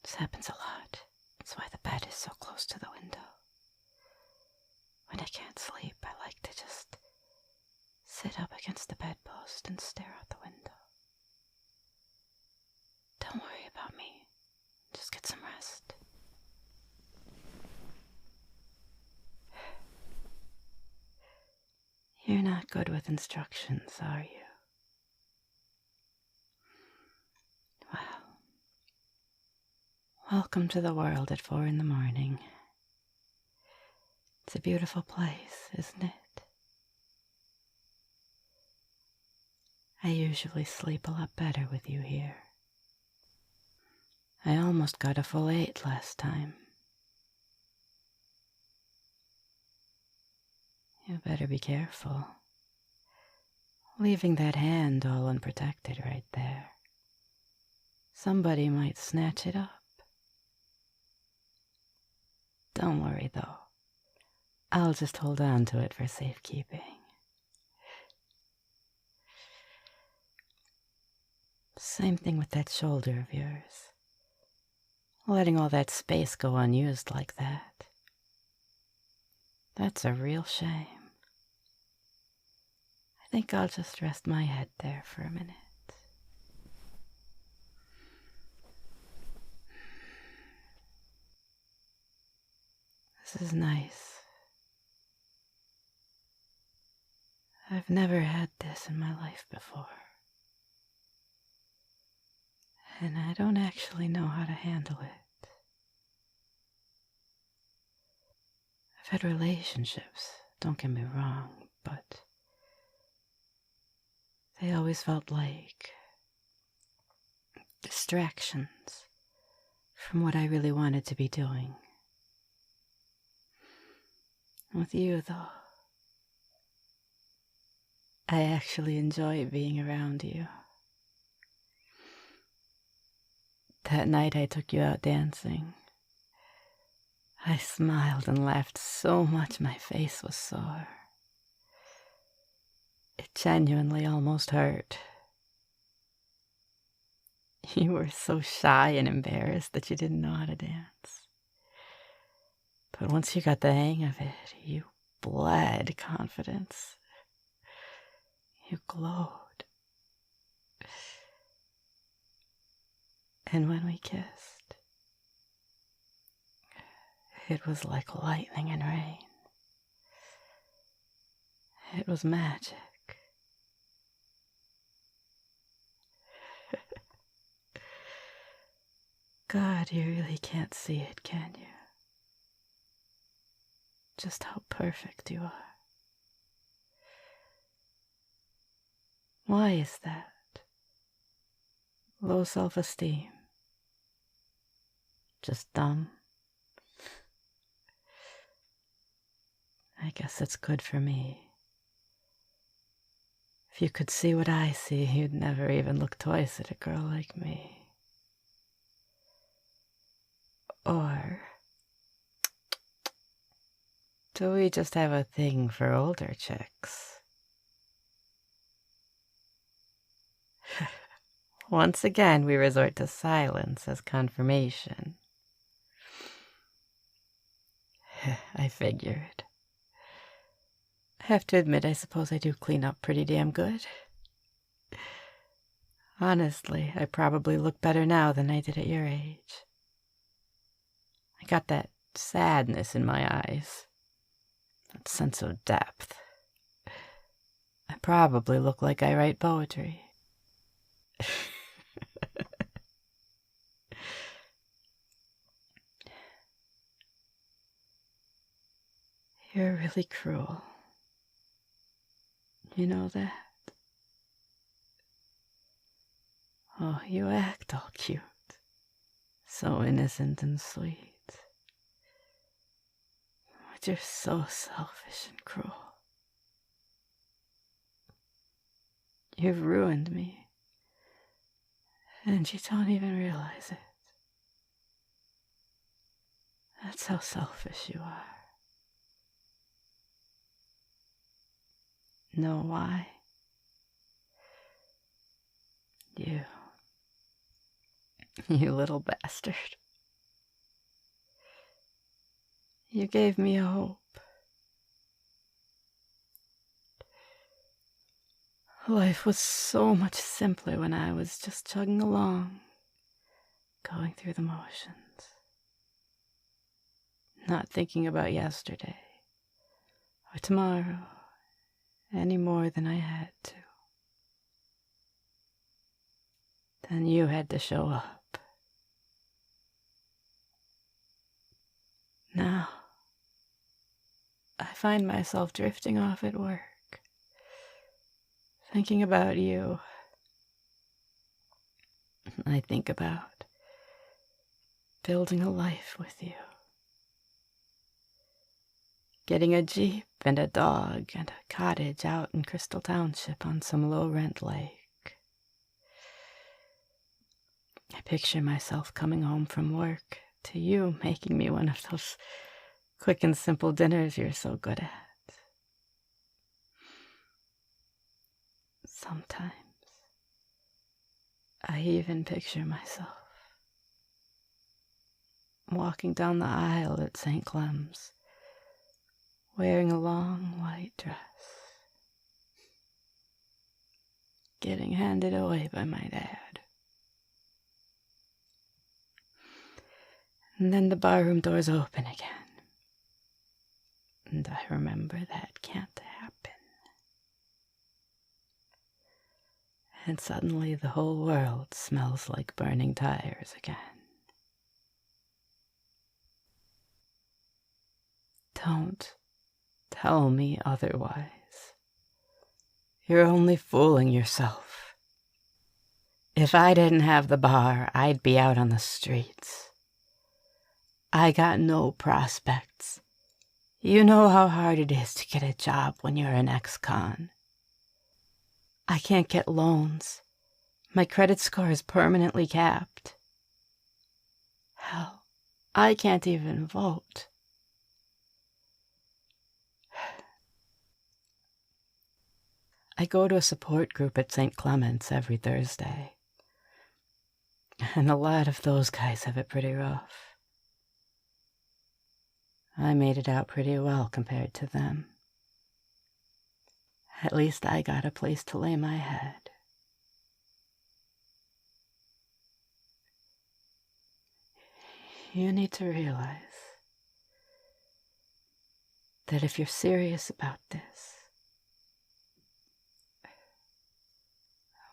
This happens a lot. That's why the bed is so close to the window. When I can't sleep, I like to just sit up against the bedpost and stare out the window. Don't worry about me. Just get some rest. You're not good with instructions, are you? Well, welcome to the world at 4 a.m. It's a beautiful place, isn't it? I usually sleep a lot better with you here. I almost got a full 8 last time. You better be careful. Leaving that hand all unprotected right there. Somebody might snatch it up. Don't worry, though. I'll just hold on to it for safekeeping. Same thing with that shoulder of yours. Letting all that space go unused like that. That's a real shame. I think I'll just rest my head there for a minute. This is nice. I've never had this in my life before. And I don't actually know how to handle it. I've had relationships, don't get me wrong, but they always felt like distractions from what I really wanted to be doing. With you, though, I actually enjoy being around you. That night I took you out dancing, I smiled and laughed so much my face was sore. It genuinely almost hurt. You were so shy and embarrassed that you didn't know how to dance. But once you got the hang of it, you bled confidence. You glowed. And when we kissed, it was like lightning and rain. It was magic. God, you really can't see it, can you? Just how perfect you are. Why is that? Low self-esteem. Just dumb. I guess it's good for me. If you could see what I see, you'd never even look twice at a girl like me. Or do we just have a thing for older chicks? Once again, we resort to silence as confirmation. I figured. I have to admit, I suppose I do clean up pretty damn good. Honestly, I probably look better now than I did at your age. I got that sadness in my eyes, that sense of depth. I probably look like I write poetry. You're really cruel. You know that? Oh, you act all cute. So innocent and sweet. But you're so selfish and cruel. You've ruined me. And you don't even realize it. That's how selfish you are. Know why? You little bastard. You gave me a hope. Life was so much simpler when I was just chugging along, going through the motions, not thinking about yesterday or tomorrow any more than I had to. Then you had to show up. Now, I find myself drifting off at work, thinking about you. I think about building a life with you. Getting a Jeep and a dog and a cottage out in Crystal Township on some low-rent lake. I picture myself coming home from work to you making me one of those quick and simple dinners you're so good at. Sometimes I even picture myself walking down the aisle at St. Clem's, wearing a long white dress, getting handed away by my dad. And then the barroom doors open again, and I remember that can't happen. And suddenly the whole world smells like burning tires again. Don't tell me otherwise. You're only fooling yourself. If I didn't have the bar, I'd be out on the streets. I got no prospects. You know how hard it is to get a job when you're an ex-con. I can't get loans. My credit score is permanently capped. Hell, I can't even vote. I go to a support group at St. Clement's every Thursday, and a lot of those guys have it pretty rough. I made it out pretty well compared to them. At least I got a place to lay my head. You need to realize that if you're serious about this,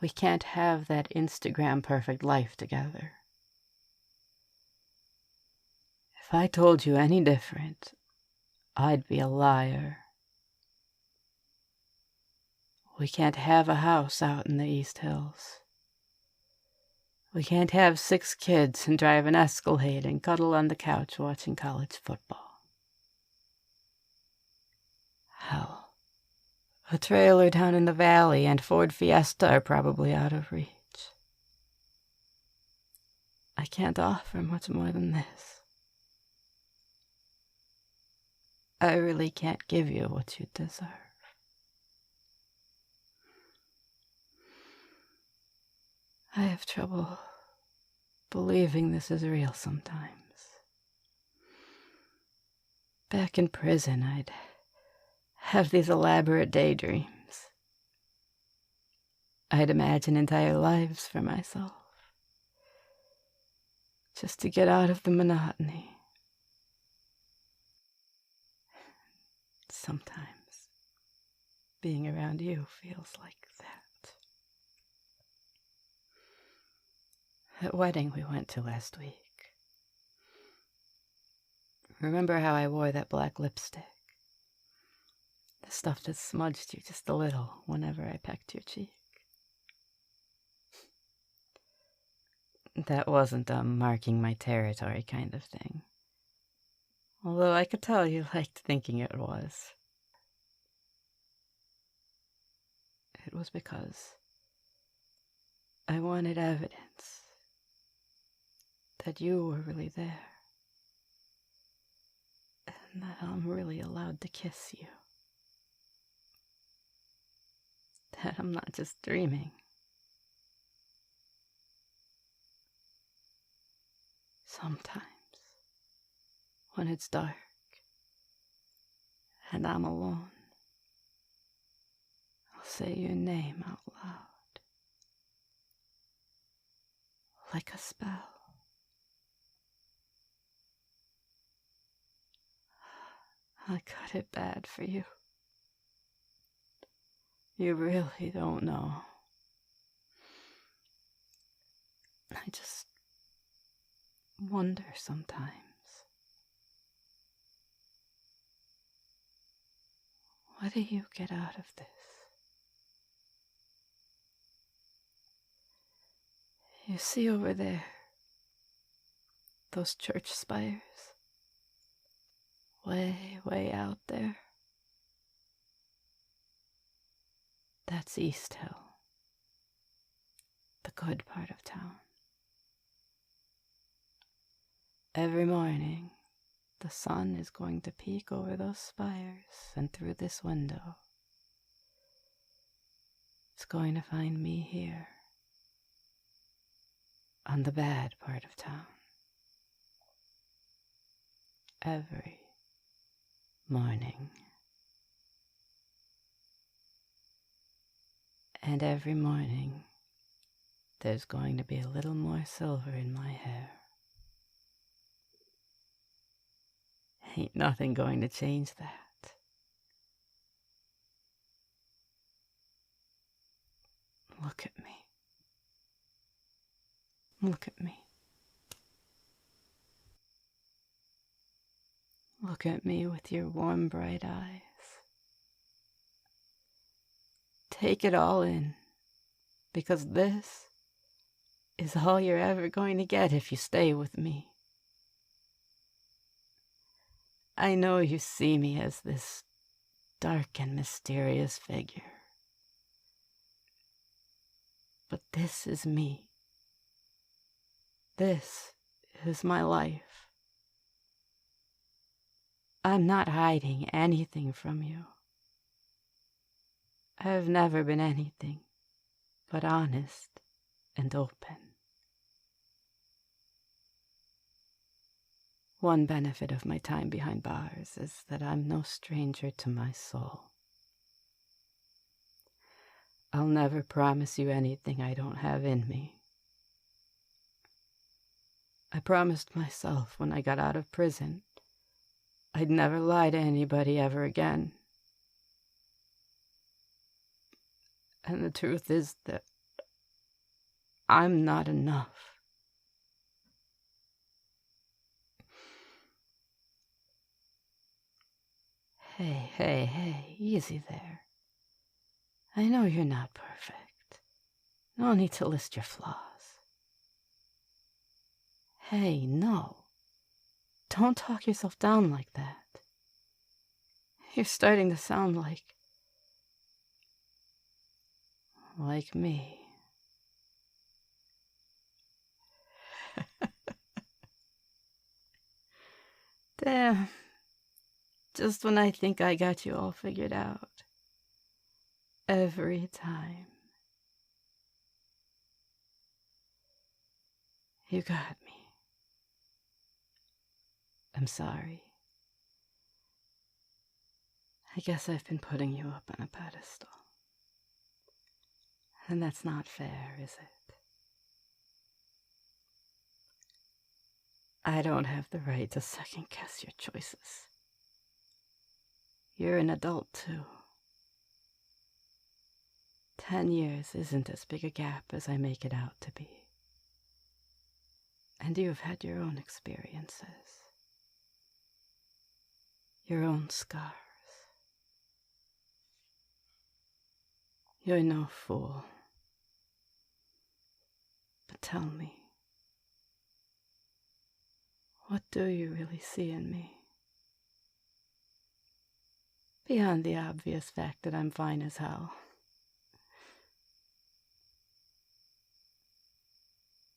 we can't have that Instagram perfect life together. If I told you any different, I'd be a liar. We can't have a house out in the East Hills. We can't have 6 kids and drive an Escalade and cuddle on the couch watching college football. Hell, a trailer down in the valley and Ford Fiesta are probably out of reach. I can't offer much more than this. I really can't give you what you deserve. I have trouble believing this is real sometimes. Back in prison, I'd have these elaborate daydreams. I'd imagine entire lives for myself, just to get out of the monotony. Sometimes being around you feels like that. That wedding we went to last week. Remember how I wore that black lipstick? The stuff that smudged you just a little whenever I pecked your cheek. That wasn't a marking my territory kind of thing. Although I could tell you liked thinking it was. It was because I wanted evidence that you were really there, and that I'm really allowed to kiss you. That I'm not just dreaming. Sometimes, when it's dark and I'm alone, I'll say your name out loud, like a spell. I got it bad for you. You really don't know. I just wonder sometimes. What do you get out of this? You see over there, those church spires? Way, way out there? That's East Hill, the good part of town. Every morning, the sun is going to peek over those spires and through this window. It's going to find me here, on the bad part of town. Every morning. And every morning, there's going to be a little more silver in my hair. Ain't nothing going to change that. Look at me. Look at me. Look at me with your warm, bright eyes. Take it all in, because this is all you're ever going to get if you stay with me. I know you see me as this dark and mysterious figure, but this is me. This is my life. I'm not hiding anything from you. I've never been anything but honest and open. One benefit of my time behind bars is that I'm no stranger to my soul. I'll never promise you anything I don't have in me. I promised myself when I got out of prison I'd never lie to anybody ever again. And the truth is that I'm not enough. Hey, easy there. I know you're not perfect. No need to list your flaws. Hey, no. Don't talk yourself down like that. You're starting to sound like me. Damn. Just when I think I got you all figured out. Every time. You got me. I'm sorry. I guess I've been putting you up on a pedestal. And that's not fair, is it? I don't have the right to second-guess your choices. You're an adult, too. 10 years isn't as big a gap as I make it out to be. And you've had your own experiences. Your own scars. You're no fool. But tell me, what do you really see in me? Beyond the obvious fact that I'm fine as hell.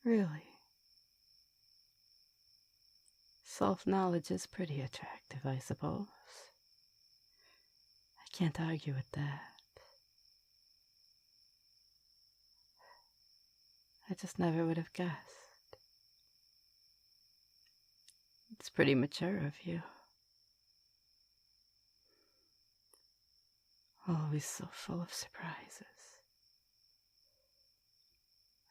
Really. Self-knowledge is pretty attractive, I suppose. I can't argue with that. I just never would have guessed. It's pretty mature of you. Always so full of surprises.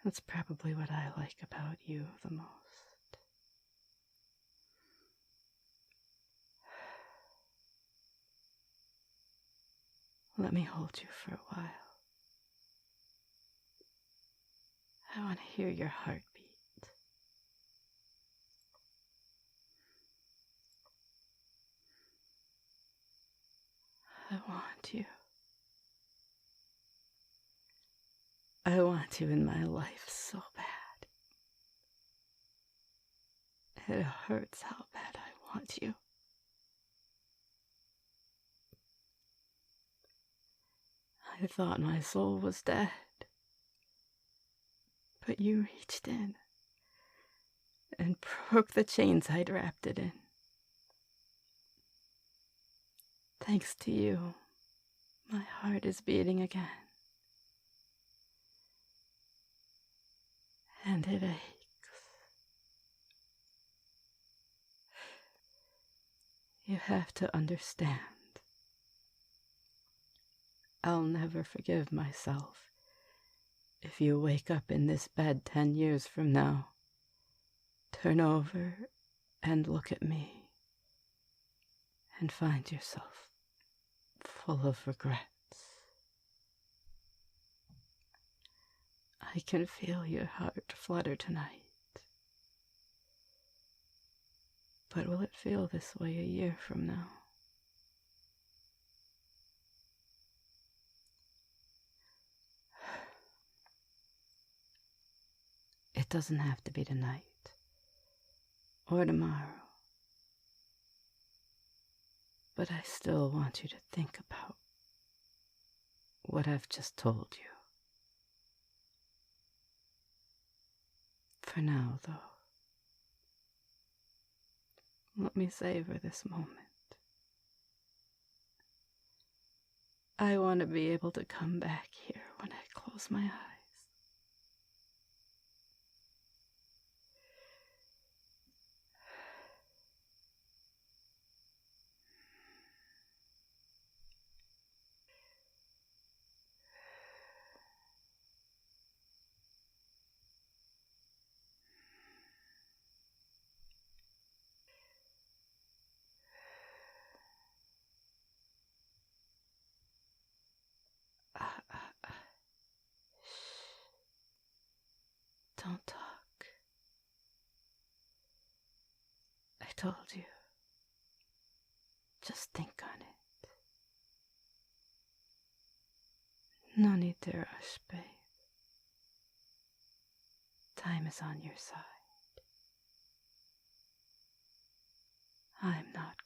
That's probably what I like about you the most. Let me hold you for a while. I want to hear your heartbeat. I want you. I want you in my life so bad. It hurts how bad I want you. I thought my soul was dead, but you reached in and broke the chains I'd wrapped it in. Thanks to you, my heart is beating again. And it aches. You have to understand. I'll never forgive myself if you wake up in this bed 10 years from now, turn over and look at me, and find yourself full of regrets. I can feel your heart flutter tonight. But will it feel this way a year from now? It doesn't have to be tonight or tomorrow. But I still want you to think about what I've just told you. For now, though, let me savor this moment. I want to be able to come back here when I close my eyes. Don't talk. I told you. Just think on it. No need to rush, babe. Time is on your side. I'm not